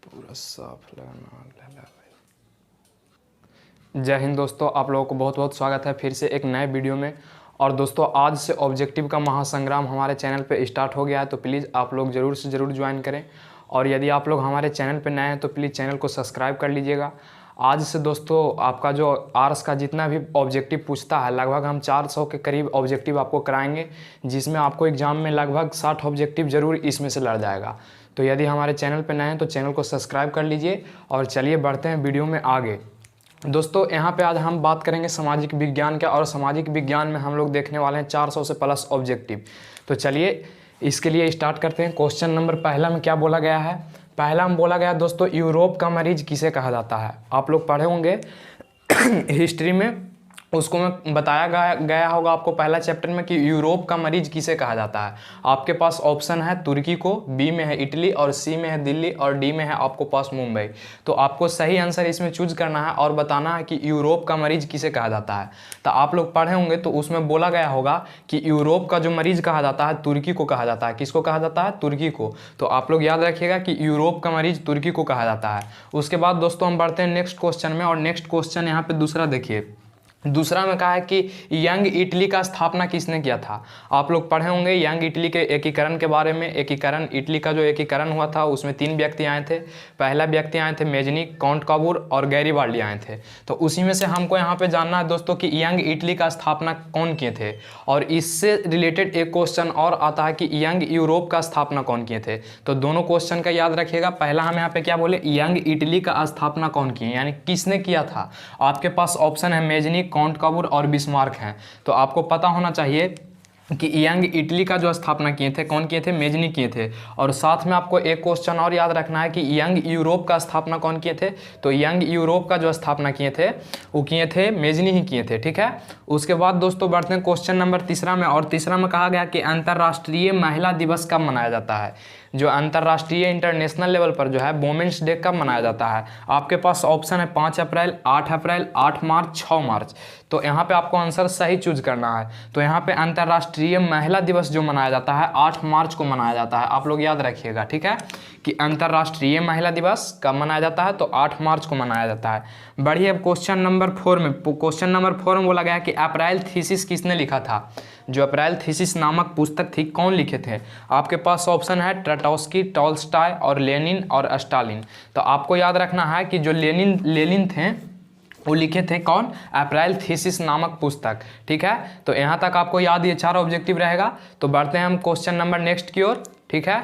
पूरा साफ लगाना। जय हिंद दोस्तों, आप लोगों को बहुत बहुत स्वागत है फिर से एक नए वीडियो में। और दोस्तों, आज से ऑब्जेक्टिव का महासंग्राम हमारे चैनल पे स्टार्ट हो गया है, तो प्लीज़ आप लोग ज़रूर से ज़रूर ज्वाइन करें। और यदि आप लोग हमारे चैनल पे नए हैं तो प्लीज़ चैनल को सब्सक्राइब कर लीजिएगा। आज से दोस्तों आपका जो आर्ट्स का जितना भी ऑब्जेक्टिव पूछता है, लगभग हम 400 के करीब ऑब्जेक्टिव आपको कराएंगे, जिसमें आपको एग्ज़ाम में लगभग 60 ऑब्जेक्टिव ज़रूर इसमें से लड़ जाएगा। तो यदि हमारे चैनल पर नए हैं तो चैनल को सब्सक्राइब कर लीजिए। और चलिए बढ़ते हैं वीडियो में आगे। दोस्तों, यहाँ पे आज हम बात करेंगे सामाजिक विज्ञान का, और सामाजिक विज्ञान में हम लोग देखने वाले हैं 400 से प्लस ऑब्जेक्टिव। तो चलिए इसके लिए स्टार्ट करते हैं। क्वेश्चन नंबर पहला में क्या बोला गया है? पहला में बोला गया दोस्तों, यूरोप का मरीज किसे कहा जाता है? आप लोग पढ़े होंगे हिस्ट्री में, उसको में बताया गया होगा आपको पहला चैप्टर में कि यूरोप का मरीज किसे कहा जाता है। आपके पास ऑप्शन है तुर्की को, बी में है इटली, और सी में है दिल्ली, और डी में है आपको पास मुंबई। तो आपको सही आंसर इसमें चूज करना है और बताना है कि यूरोप का मरीज किसे कहा जाता है। तो आप लोग पढ़े होंगे तो उसमें बोला गया होगा कि यूरोप का जो मरीज कहा जाता है तुर्की को कहा जाता है। किसको कहा जाता है? तुर्की को। तो आप लोग याद रखिएगा कि यूरोप का मरीज तुर्की को कहा जाता है। उसके बाद दोस्तों हम बढ़ते हैं नेक्स्ट क्वेश्चन में, और नेक्स्ट क्वेश्चन यहाँ पे दूसरा देखिए। दूसरा में कहा है कि यंग इटली का स्थापना किसने किया था? आप लोग पढ़े होंगे यंग इटली के एकीकरण के बारे में। एकीकरण, इटली का जो एकीकरण हुआ था उसमें 3 व्यक्ति आए थे। पहला व्यक्ति आए थे मेजनी, काउंट काबूर और गैरीबाल्डी आए थे। तो उसी में से हमको यहाँ पे जानना है दोस्तों कि यंग इटली का स्थापना कौन किए थे। और इससे रिलेटेड एक क्वेश्चन और आता है कि यंग यूरोप का स्थापना कौन किए थे। तो दोनों क्वेश्चन का याद रखिएगा। पहला हम यहाँ पे क्या बोले, यंग इटली का स्थापना कौन किए, यानी किसने किया था। आपके पास ऑप्शन है मेजनी, काउंट काबूर और बिस्मार्क हैं। तो आपको पता होना चाहिए कि यंग इटली का जो स्थापना किए थे, कौन किए थे? मेजनी किए थे। और साथ में आपको एक क्वेश्चन और याद रखना है कि यंग यूरोप का स्थापना कौन किए थे। तो यंग यूरोप का जो स्थापना किए थे वो किए थे मेजनी ही किए थे, ठीक है। उसके बाद दोस्तों बढ़ते हैं क्वेश्चन नंबर तीसरा में, और तीसरा में कहा गया कि अंतर्राष्ट्रीय महिला दिवस कब मनाया जाता है। जो अंतर्राष्ट्रीय इंटरनेशनल लेवल पर जो है वुमेन्स डे कब मनाया जाता है। आपके पास ऑप्शन है 5 अप्रैल, 8 अप्रैल, 8 मार्च, 6 मार्च। तो यहाँ पे आपको आंसर सही चूज करना है। तो यहाँ पे अंतर्राष्ट्रीय महिला दिवस जो मनाया जाता है 8 मार्च को मनाया जाता है। आप लोग याद रखिएगा, ठीक है, कि अंतर्राष्ट्रीय महिला दिवस कब मनाया जाता है, तो 8 मार्च को मनाया जाता है। बढ़िए, अब क्वेश्चन नंबर 4 में, क्वेश्चन नंबर 4 में बोला गया कि अप्रैल थीसिस किसने लिखा था। जो अप्रैल थीसिस नामक पुस्तक थी, कौन लिखे थे। आपके पास ऑप्शन है ट्राटोस्की, टॉल्स्टॉय और लेनिन और स्टालिन। तो आपको याद रखना है कि जो लेनिन थे वो लिखे थे कौन? अप्रैल थीसिस नामक पुस्तक, ठीक है। तो यहाँ तक आपको याद, ये 4 ऑब्जेक्टिव रहेगा। तो बढ़ते हैं हम क्वेश्चन नंबर नेक्स्ट की ओर, ठीक है।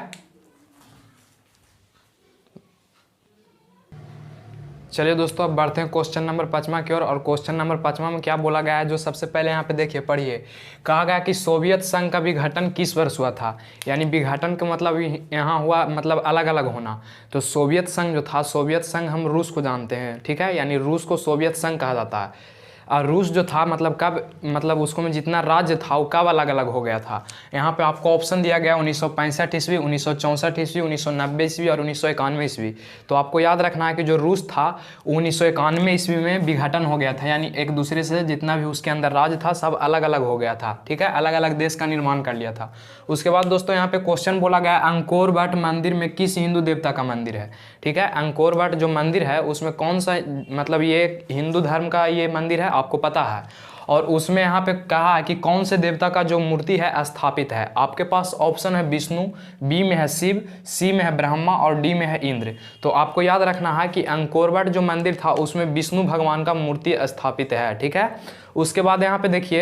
चलिए दोस्तों, अब बढ़ते हैं क्वेश्चन नंबर 5वां की ओर। और क्वेश्चन नंबर 5वां में क्या बोला गया है, जो सबसे पहले यहाँ पे देखिए, पढ़िए। कहा गया कि सोवियत संघ का विघटन किस वर्ष हुआ था। यानी विघटन का मतलब यहाँ हुआ मतलब अलग अलग होना। तो सोवियत संघ जो था, सोवियत संघ हम रूस को जानते हैं, ठीक है, यानी रूस को सोवियत संघ कहा जाता है। और रूस जो था मतलब कब, मतलब उसको में जितना राज्य था वो कब अलग अलग हो गया था। यहाँ पे आपको ऑप्शन दिया गया 1965 ईस्वी, 1964 ईस्वी, 1990 ईस्वी और 1991 ईस्वी। तो आपको याद रखना है कि जो रूस था 1991 ईस्वी में विघटन हो गया था, यानी एक दूसरे से जितना भी उसके अंदर राज्य था सब अलग अलग हो गया था, ठीक है, अलग अलग देश का निर्माण कर लिया था। उसके बाद दोस्तों यहाँ पे क्वेश्चन बोला गया, अंकोर वट मंदिर में किस हिंदू देवता का मंदिर है, ठीक है। अंकोर वट जो मंदिर है उसमें कौन सा, मतलब ये हिंदू धर्म का ये मंदिर है, आपको पता है। और उसमें यहाँ पे कहा है कि कौन से देवता का जो मूर्ति है स्थापित है। आपके पास ऑप्शन है विष्णु, बी में है शिव, सी में है ब्रह्मा और डी में है इंद्र। तो आपको याद रखना है कि अंकोरवट जो मंदिर था उसमें विष्णु भगवान का मूर्ति स्थापित है, ठीक है। उसके बाद यहाँ पे देखिए,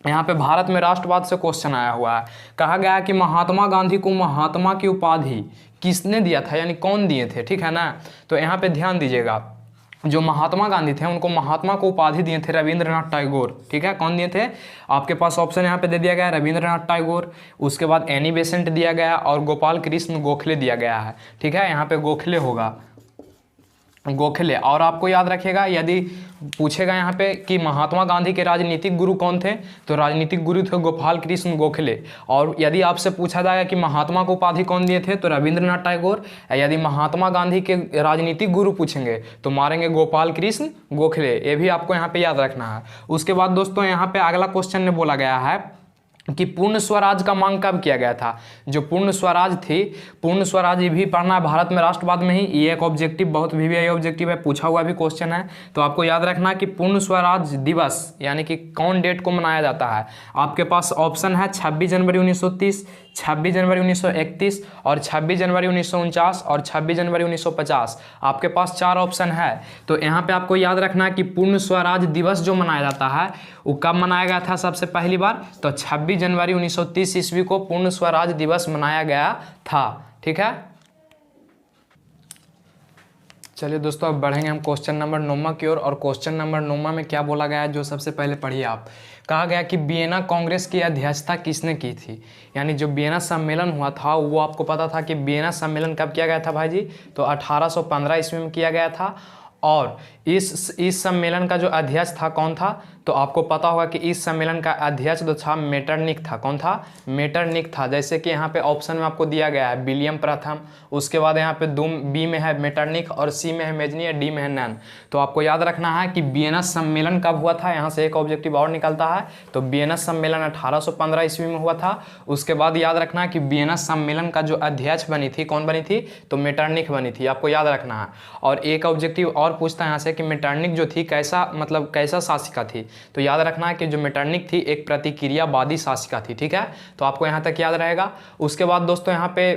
यहाँ पे भारत में राष्ट्रवाद से क्वेश्चन आया हुआ है। कहा गया है कि महात्मा गांधी को महात्मा की उपाधि किसने दिया था, यानी कौन दिए थे, ठीक है ना। तो यहाँ पे ध्यान दीजिएगा, जो महात्मा गांधी थे उनको महात्मा को उपाधि दिए थे रविंद्रनाथ टैगोर, ठीक है। कौन दिए थे? आपके पास ऑप्शन यहाँ पे दे दिया गया है रविंद्रनाथ टैगोर, उसके बाद एनी बेसेंट दिया गया और गोपाल कृष्ण गोखले दिया गया है, ठीक है। यहाँ पे गोखले होगा, गोखले। और आपको याद रखिएगा, यदि पूछेगा यहाँ पे कि महात्मा गांधी के राजनीतिक गुरु कौन थे, तो राजनीतिक गुरु थे गोपाल कृष्ण गोखले। और यदि आपसे पूछा जाएगा कि महात्मा को उपाधि कौन दिए थे, तो रविंद्रनाथ टैगोर। यदि महात्मा गांधी के राजनीतिक गुरु पूछेंगे तो मारेंगे गोपाल कृष्ण गोखले। ये भी आपको यहाँ पे याद रखना है। उसके बाद दोस्तों यहाँ पे अगला क्वेश्चन में बोला गया है कि पूर्ण स्वराज का मांग कब किया गया था। जो पूर्ण स्वराज थी, पूर्ण स्वराज ये भी पढ़ना है भारत में राष्ट्रवाद में ही, ये एक ऑब्जेक्टिव, बहुत भी ऑब्जेक्टिव है, पूछा हुआ भी क्वेश्चन है। तो आपको याद रखना कि पूर्ण स्वराज दिवस यानी कि कौन डेट को मनाया जाता है। आपके पास ऑप्शन है 26 जनवरी 1930, 26 जनवरी 1931 और 26 जनवरी 1949 और 26 जनवरी 1950। आपके पास 4 ऑप्शन है। तो यहाँ पे आपको याद रखना है कि पूर्ण स्वराज दिवस जो मनाया जाता है वो कब मनाया गया था सबसे पहली बार, तो 26 जनवरी 1930 ईस्वी को पूर्ण स्वराज दिवस मनाया गया था। ठीक है, चलिए दोस्तों अब बढ़ेंगे हम क्वेश्चन नंबर 9 की ओर। और क्वेश्चन नंबर 9 में क्या बोला गया है, जो सबसे पहले पढ़िए आप। कहा गया कि वियना कांग्रेस की अध्यक्षता किसने की थी। यानी जो वियना सम्मेलन हुआ था वो आपको पता था कि वियना सम्मेलन कब किया गया था भाई जी, तो 1815 ईस्वी में किया गया था। और इस सम्मेलन का जो अध्यक्ष था कौन था, तो आपको पता होगा कि इस सम्मेलन का अध्यक्ष जो था मेटरनिख था। कौन था, मेटरनिख था। जैसे कि यहाँ पे ऑप्शन में आपको दिया गया है विलियम प्रथम, उसके बाद यहाँ पे बी में है मेटरनिख और सी में है मेजनी और डी में है नैन। तो आपको याद रखना है कि वियना सम्मेलन कब हुआ था, यहाँ से एक ऑब्जेक्टिव और निकलता है। तो वियना सम्मेलन 1815 ईस्वी में हुआ था। उसके बाद याद रखना है कि वियना सम्मेलन का जो अध्यक्ष बनी थी, कौन बनी थी, तो मेटरनिख बनी थी, आपको याद रखना है। और एक ऑब्जेक्टिव और पूछता है यहाँ से कि मेटरनिख जो थी कैसा, मतलब कैसा शासिका थी। तो याद रखना है कि जो मेटरनिख थी एक प्रतिक्रियावादी शासिका थी। ठीक है, तो आपको यहाँ तक याद रहेगा। उसके बाद दोस्तों यहाँ पे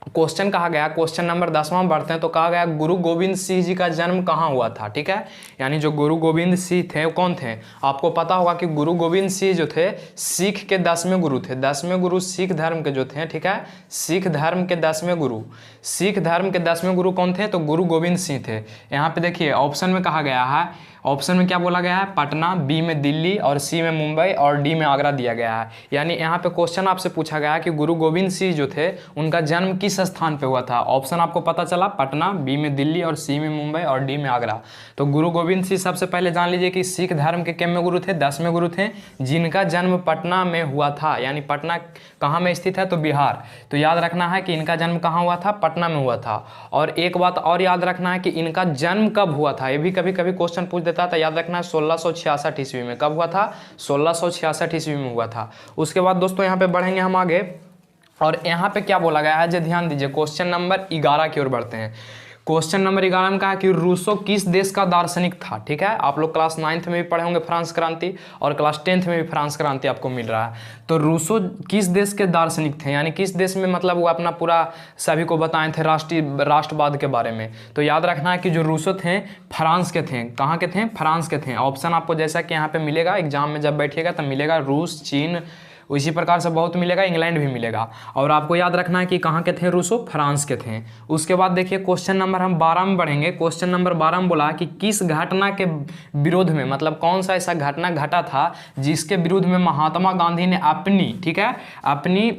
क्वेश्चन कहा गया, क्वेश्चन नंबर 10वां में बढ़ते हैं। तो कहा गया गुरु गोविंद सिंह जी का जन्म कहाँ हुआ था। ठीक है, यानी जो गुरु गोविंद सिंह थे वो कौन थे, आपको पता होगा कि गुरु गोविंद सिंह जो थे सिख के 10वें गुरु थे। 10वें गुरु सिख धर्म के जो थे, ठीक है, सिख धर्म के 10वें गुरु, सिख धर्म के 10वें गुरु कौन थे, तो गुरु गोविंद सिंह थे। यहाँ पे देखिए ऑप्शन में कहा गया है, ऑप्शन में क्या बोला गया है, पटना, बी में दिल्ली और सी में मुंबई और डी में आगरा दिया गया है। यानी यहाँ पे क्वेश्चन आपसे पूछा गया है कि गुरु गोविंद सिंह जो थे उनका जन्म किस स्थान पे हुआ था। ऑप्शन आपको पता चला पटना, बी में दिल्ली और सी में मुंबई और डी में आगरा। तो गुरु गोविंद सिंह सबसे पहले जान लीजिए कि सिख धर्म के कितने गुरु थे, 10वें गुरु थे, जिनका जन्म पटना में हुआ था। यानी पटना कहाँ में स्थित है, तो बिहार। तो याद रखना है कि इनका जन्म कहाँ हुआ था, पटना में हुआ था। और एक बात और याद रखना है कि इनका जन्म कब हुआ था, ये भी कभी कभी क्वेश्चन पूछ देता था। याद रखना है 1666 ईस्वी में। कब हुआ था, 1666 ईस्वी में हुआ था। उसके बाद दोस्तों यहाँ पे बढ़ेंगे हम आगे। और यहाँ पे क्या बोला गया है, जो ध्यान दीजिए, क्वेश्चन नंबर 11 की ओर बढ़ते हैं। क्वेश्चन नंबर 11 में कहा कि रूसो किस देश का दार्शनिक था। ठीक है, आप लोग क्लास 9th में भी पढ़े होंगे फ्रांस क्रांति, और क्लास 10th में भी फ्रांस क्रांति आपको मिल रहा है। तो रूसो किस देश के दार्शनिक थे, यानी किस देश में, मतलब वो अपना पूरा सभी को बताए थे राष्ट्रवाद के बारे में। तो याद रखना है कि जो रूसो थे फ्रांस के थे। कहाँ के थे, फ्रांस के थे। ऑप्शन आपको जैसा कि यहाँ पे मिलेगा, एग्जाम में जब बैठिएगा तब मिलेगा रूस, चीन, इसी प्रकार से बहुत मिलेगा, इंग्लैंड भी मिलेगा। और आपको याद रखना है कि कहाँ के थे रूसो, फ्रांस के थे। उसके बाद देखिए क्वेश्चन नंबर हम 12 में बढ़ेंगे। क्वेश्चन नंबर 12 में बोला कि किस घटना के विरोध में, मतलब कौन सा ऐसा घटना घटा था जिसके विरुद्ध में महात्मा गांधी ने अपनी, ठीक है, अपनी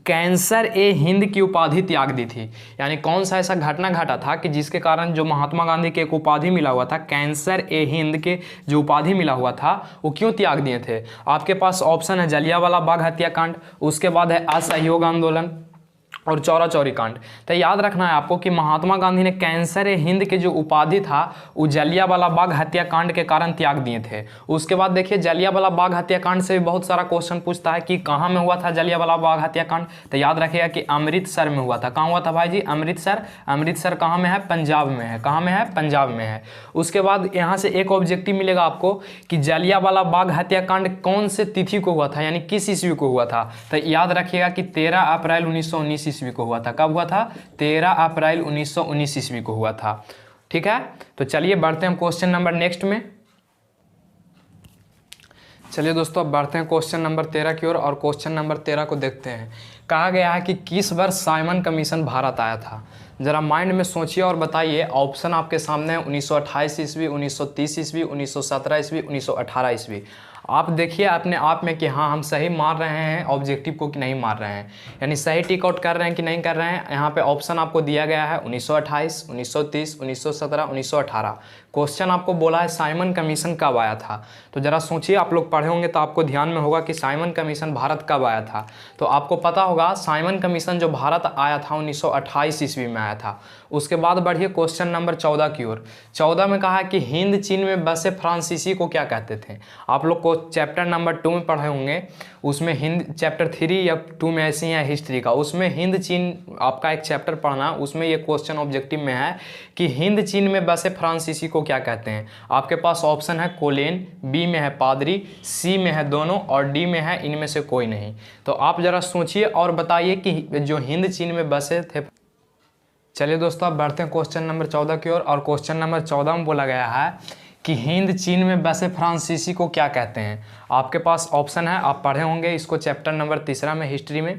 कैंसर ए हिंद की उपाधि त्याग दी थी। यानी कौन सा ऐसा घटना घटा था कि जिसके कारण जो महात्मा गांधी के एक उपाधि मिला हुआ था, कैंसर ए हिंद के जो उपाधि मिला हुआ था, वो क्यों त्याग दिए थे। आपके पास ऑप्शन है जलियांवाला बाग हत्याकांड, उसके बाद है असहयोग आंदोलन और चौरा चौरी कांड। तो याद रखना है आपको कि महात्मा गांधी ने कैंसर ए हिंद के जो उपाधि था वो जलियांवाला बाग हत्याकांड के कारण त्याग दिए थे। उसके बाद देखिए जलियांवाला बाग हत्याकांड से भी बहुत सारा क्वेश्चन पूछता है कि कहाँ में हुआ था जलियांवाला बाग हत्याकांड। तो याद रखिएगा कि अमृतसर में हुआ था। कहाँ हुआ था भाई जी, अमृतसर। अमृतसर कहाँ में है, पंजाब में है। कहाँ में है, पंजाब में है। उसके बाद यहाँ से एक ऑब्जेक्टिव मिलेगा आपको कि जलियांवाला बाग हत्याकांड कौन से तिथि को हुआ था, यानी किस ईस्वी को हुआ था। तो याद रखिएगा कि 13 अप्रैल 1919 ईस्वी को हुआ था। कब हुआ था, 13 अप्रैल 1919 ईस्वी को हुआ था। ठीक है, तो चलिए बढ़ते हैं क्वेश्चन नंबर नेक्स्ट में। चलिए दोस्तों अब बढ़ते हैं क्वेश्चन नंबर 13 की ओर। और क्वेश्चन नंबर 13 को देखते हैं। कहा गया है कि किस वर्ष साइमन कमीशन भारत आया था। जरा माइंड में सोचिए और बताइए। ऑप्शन आपके सामने है 1928 ईस्वी, 1930 ईस्वी, 1917 ईस्वी, 1918 ईस्वी। आप देखिए अपने आप में कि हाँ हम सही मार रहे हैं ऑब्जेक्टिव को कि नहीं मार रहे हैं, यानी सही टिक आउट कर रहे हैं कि नहीं कर रहे हैं। यहाँ पे ऑप्शन आपको दिया गया है 1928, 1930, 1917, 1918। क्वेश्चन आपको बोला है साइमन कमीशन कब आया था। तो जरा सोचिए, आप लोग पढ़े होंगे तो आपको ध्यान में होगा कि साइमन कमीशन भारत कब आया था। तो आपको पता होगा साइमन कमीशन जो भारत आया था 1928 ईस्वी में आया था। उसके बाद बढ़िए क्वेश्चन नंबर 14 की ओर। 14 में कहा है कि हिंद चीन में बसे फ्रांसीसी को क्या कहते थे। आप लोग को चैप्टर नंबर 2 में पढ़े होंगे, उसमें हिंद चैप्टर 3 या 2 में ऐसे ही है हिस्ट्री का, उसमें हिंद चीन आपका एक चैप्टर पढ़ना, उसमें ये क्वेश्चन ऑब्जेक्टिव में है कि हिंद चीन में बसे फ्रांसीसी को क्या कहते हैं। आपके पास ऑप्शन है कोलेन, बी में है पादरी, सी में है दोनों और डी में है इनमें से कोई नहीं। तो आप ज़रा सोचिए और बताइए कि जो हिंद चीन में बसे थे। चलिए दोस्तों अब बढ़ते हैं क्वेश्चन नंबर 14 की ओर। और क्वेश्चन नंबर 14 में बोला गया है कि हिंद चीन में बसे फ्रांसीसी को क्या कहते हैं। आपके पास ऑप्शन है, आप पढ़े होंगे इसको चैप्टर नंबर 3 में हिस्ट्री में।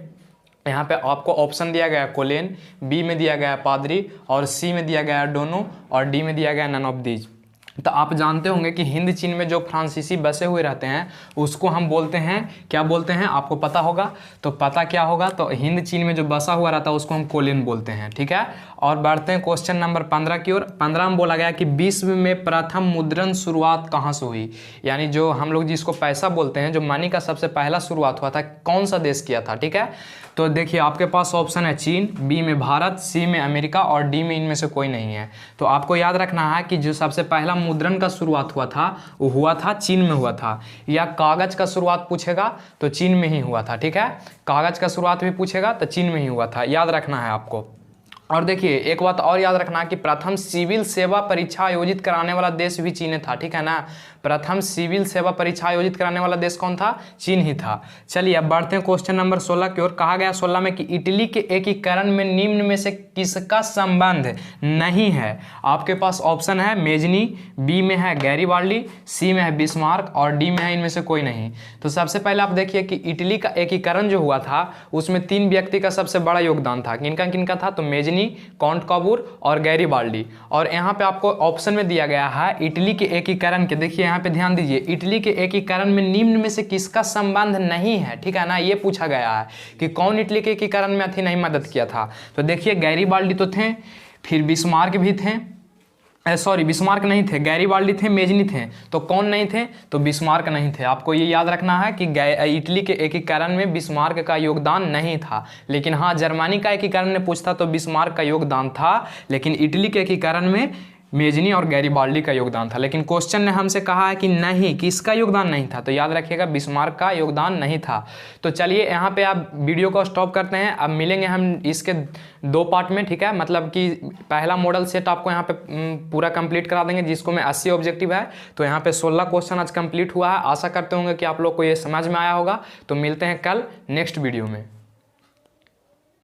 यहाँ पे आपको ऑप्शन दिया गया है कोलेन, बी में दिया गया है पादरी और सी में दिया गया है दोनों और डी में दिया गया है नन ऑफ दीज। तो आप जानते होंगे कि हिंद चीन में जो फ्रांसीसी बसे हुए रहते हैं उसको हम बोलते हैं, क्या बोलते हैं आपको पता होगा। तो पता क्या होगा, तो हिंद चीन में जो बसा हुआ रहता है उसको हम कोलिन बोलते हैं, ठीक है। और बढ़ते हैं क्वेश्चन नंबर 15 की ओर। 15 में बोला गया कि विश्व में प्रथम मुद्रण शुरुआत कहाँ से हुई, यानी जो हम लोग जिसको पैसा बोलते हैं, जो मनी का सबसे पहला शुरुआत हुआ था, कौन सा देश किया था, ठीक है। तो देखिए आपके पास ऑप्शन है चीन, बी में भारत, सी में अमेरिका और डी में इनमें से कोई नहीं है। तो आपको याद रखना है कि जो सबसे पहला मुद्रण का शुरुआत हुआ था वो हुआ था चीन में हुआ था, या कागज का शुरुआत पूछेगा तो चीन में ही हुआ था, ठीक है। कागज का शुरुआत भी पूछेगा तो चीन में ही हुआ था, याद रखना है आपको। और देखिए एक बात और याद रखना कि प्रथम सिविल सेवा परीक्षा आयोजित कराने वाला देश भी चीन था, ठीक है ना। प्रथम सिविल सेवा परीक्षा आयोजित कराने वाला देश कौन था, चीन ही था। चलिए अब बढ़ते हैं क्वेश्चन नंबर 16 की ओर। कहा गया 16 में कि इटली के एकीकरण में निम्न में से किसका संबंध नहीं है। आपके पास ऑप्शन है मेजनी, बी में है गैरीबाल्डी, सी में है बिस्मार्क और डी में है इनमें से कोई नहीं। तो सबसे पहले आप देखिए कि इटली का एकीकरण जो हुआ था उसमें 3 व्यक्ति का सबसे बड़ा योगदान था। किनका किनका था, तो मेजनी, काउंट काबूर और गैरीबाल्डी। और यहाँ पे आपको ऑप्शन में दिया गया है इटली के एकीकरण के, देखिए यहाँ पे ध्यान दीजिए, इटली के एकीकरण में निम्न में से किसका संबंध नहीं है, ठीक है ना। ये पूछा गया है कि कौन इटली के एकीकरण में नहीं मदद किया था। तो देखिए गैरीबाल्डी तो थे, फिर बिस्मार्क भी थे, सॉरी बिस्मार्क नहीं थे, गैरीबाल्डी थे, मेजनी थे। तो कौन नहीं थे, तो बिस्मार्क नहीं थे। आपको ये याद रखना है कि इटली के एकीकरण में बिस्मार्क का योगदान नहीं था। लेकिन हाँ जर्मनी का एकीकरण में पूछता तो बिस्मार्क का योगदान था, लेकिन इटली के एकीकरण में मेजनी और गैरीबाल्डी का योगदान था। लेकिन क्वेश्चन ने हमसे कहा है कि नहीं, किसका योगदान नहीं था, तो याद रखिएगा बिस्मार्क का योगदान नहीं था। तो चलिए यहाँ पे आप वीडियो को स्टॉप करते हैं। अब मिलेंगे हम इसके 2 पार्ट में, ठीक है। मतलब कि पहला मॉडल सेट आपको यहाँ पे पूरा कंप्लीट करा देंगे जिसको में 80 ऑब्जेक्टिव है। तो यहाँ पे 16 क्वेश्चन आज कंप्लीट हुआ है। आशा करते होंगे कि आप लोग को ये समझ में आया होगा। तो मिलते हैं कल नेक्स्ट वीडियो में।